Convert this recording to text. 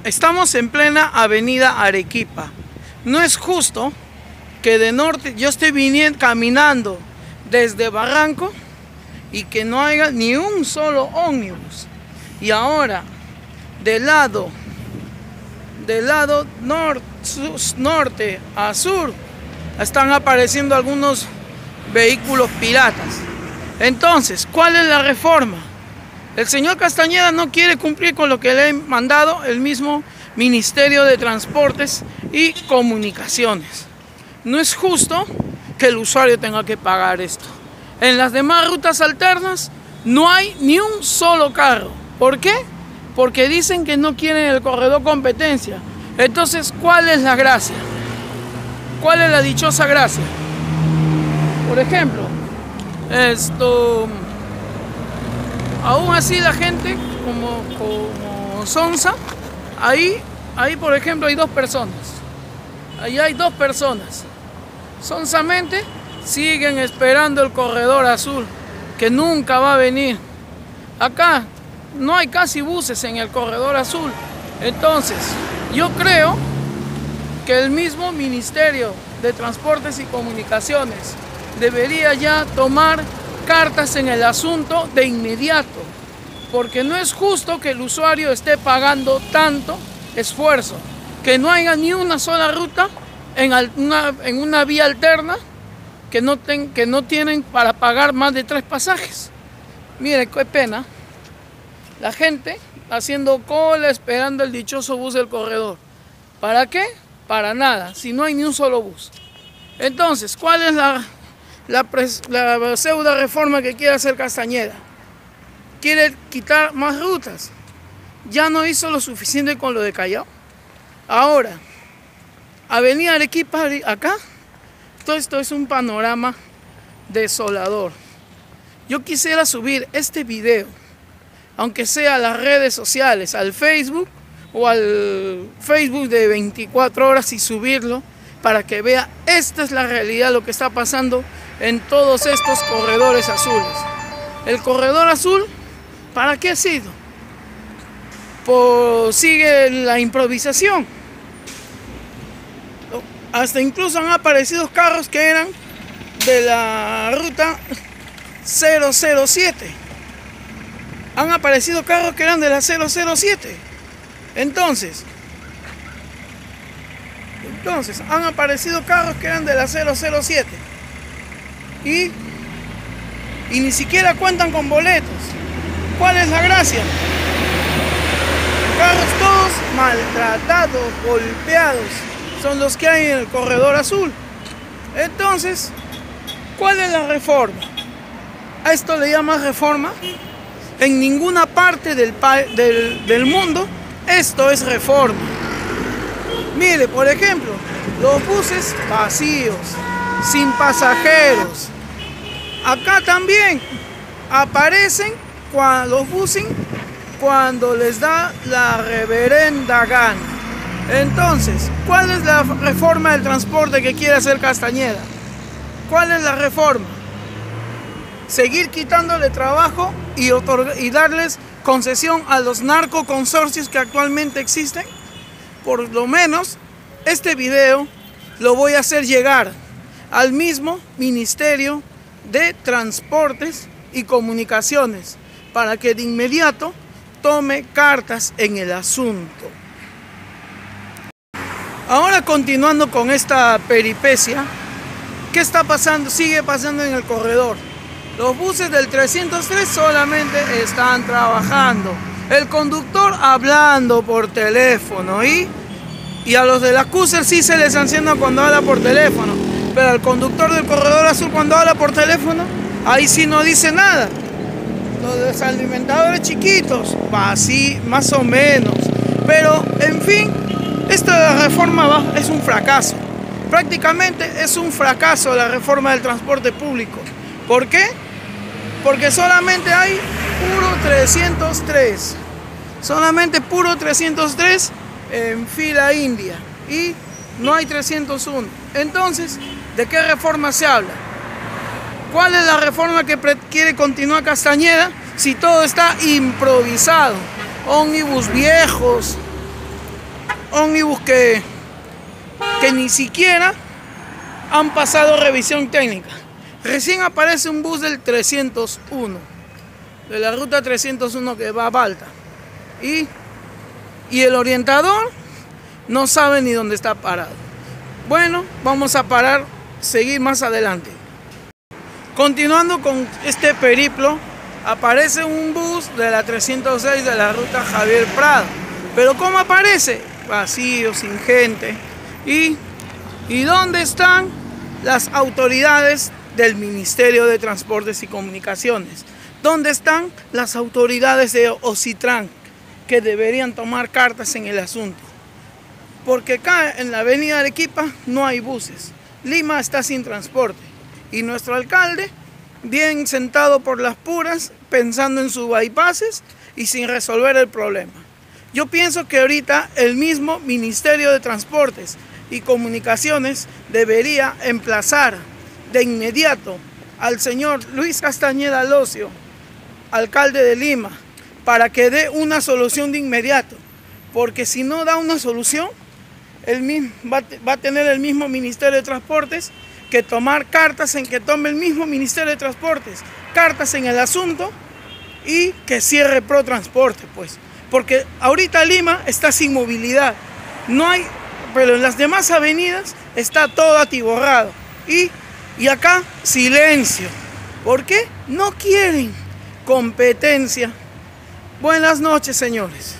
Estamos en plena avenida Arequipa. No es justo que de norte yo esté caminando desde Barranco y que no haya ni un solo ómnibus. Y ahora, del lado norte a sur, están apareciendo algunos vehículos piratas. Entonces, ¿cuál es la reforma? El señor Castañeda no quiere cumplir con lo que le ha mandado el mismo Ministerio de Transportes y Comunicaciones. No es justo que el usuario tenga que pagar esto. En las demás rutas alternas no hay ni un solo carro. ¿Por qué? Porque dicen que no quieren el corredor competencia. Entonces, ¿cuál es la gracia? ¿Cuál es la dichosa gracia? Por ejemplo, aún así la gente como Sonsa, ahí por ejemplo hay dos personas. Ahí hay dos personas. Sonsamente siguen esperando el corredor azul, que nunca va a venir. Acá no hay casi buses en el corredor azul. Entonces, yo creo que el mismo Ministerio de Transportes y Comunicaciones debería ya tomar cartas en el asunto de inmediato, porque no es justo que el usuario esté pagando tanto esfuerzo, que no haya ni una sola ruta en una vía alterna que no tienen para pagar más de 3 pasajes. Mire, qué pena, la gente haciendo cola esperando el dichoso bus del corredor. ¿Para qué? Para nada, si no hay ni un solo bus. Entonces, ¿cuál es la pseudo reforma que quiere hacer Castañeda? Quiere quitar más rutas. Ya no hizo lo suficiente con lo de Callao. Ahora, avenida Arequipa, acá, todo esto es un panorama desolador. Yo quisiera subir este video, aunque sea a las redes sociales, al Facebook o al Facebook de 24 horas, y subirlo para que vea, esta es la realidad, lo que está pasando en todos estos corredores azules. El corredor azul, ¿para qué ha sido? Sigue la improvisación. Hasta incluso han aparecido carros que eran de la ruta 007. Han aparecido carros que eran de la 007. Entonces, han aparecido carros que eran de la 007. Y ni siquiera cuentan con boletos. ¿Cuál es la gracia? Carros todos maltratados, golpeados, son los que hay en el corredor azul. Entonces, ¿cuál es la reforma? ¿A esto le llaman reforma? En ninguna parte del mundo esto es reforma. Mire, por ejemplo, los buses vacíos, sin pasajeros. Acá también aparecen los buses cuando les da la reverenda gana. Entonces, ¿cuál es la reforma del transporte que quiere hacer Castañeda? ¿Cuál es la reforma? Seguir quitándole trabajo y darles concesión a los narcoconsorcios que actualmente existen. Por lo menos este video lo voy a hacer llegar al mismo Ministerio de Transportes y Comunicaciones para que de inmediato tome cartas en el asunto. Ahora, continuando con esta peripecia, ¿qué está pasando? Sigue pasando en el corredor. Los buses del 303 solamente están trabajando. El conductor hablando por teléfono y a los de la Cúser sí se les sanciona cuando habla por teléfono. Pero al conductor del corredor azul, cuando habla por teléfono, ahí sí no dice nada. Los alimentadores chiquitos, así más o menos. Pero en fin, esta reforma es un fracaso. Prácticamente es un fracaso la reforma del transporte público. ¿Por qué? Porque solamente hay puro 303. Solamente puro 303 en fila india. Y no hay 301. Entonces, ¿de qué reforma se habla? ¿Cuál es la reforma que quiere continuar Castañeda si todo está improvisado? ómnibus viejos, ómnibus que ni siquiera han pasado revisión técnica. Recién aparece un bus del 301, de la ruta 301 que va a Balta. Y el orientador no sabe ni dónde está parado. Bueno, vamos a seguir más adelante. Continuando con este periplo, aparece un bus de la 306 de la ruta Javier Prado. Pero ¿cómo aparece? Vacío, sin gente. ¿Y dónde están las autoridades del Ministerio de Transportes y Comunicaciones? ¿Dónde están las autoridades de Ocitran que deberían tomar cartas en el asunto? Porque acá en la avenida Arequipa no hay buses. Lima está sin transporte. Y nuestro alcalde, bien sentado por las puras, pensando en sus bypasses y sin resolver el problema. Yo pienso que ahorita el mismo Ministerio de Transportes y Comunicaciones debería emplazar de inmediato al señor Luis Castañeda Locio, alcalde de Lima, para que dé una solución de inmediato. Porque si no da una solución, va a tener el mismo Ministerio de Transportes que tomar cartas en que tome el mismo Ministerio de Transportes, cartas en el asunto y que cierre ProTransporte, pues. Porque ahorita Lima está sin movilidad, no hay, pero en las demás avenidas está todo atiborrado. Y acá silencio. ¿Por qué? No quieren competencia. Buenas noches, señores.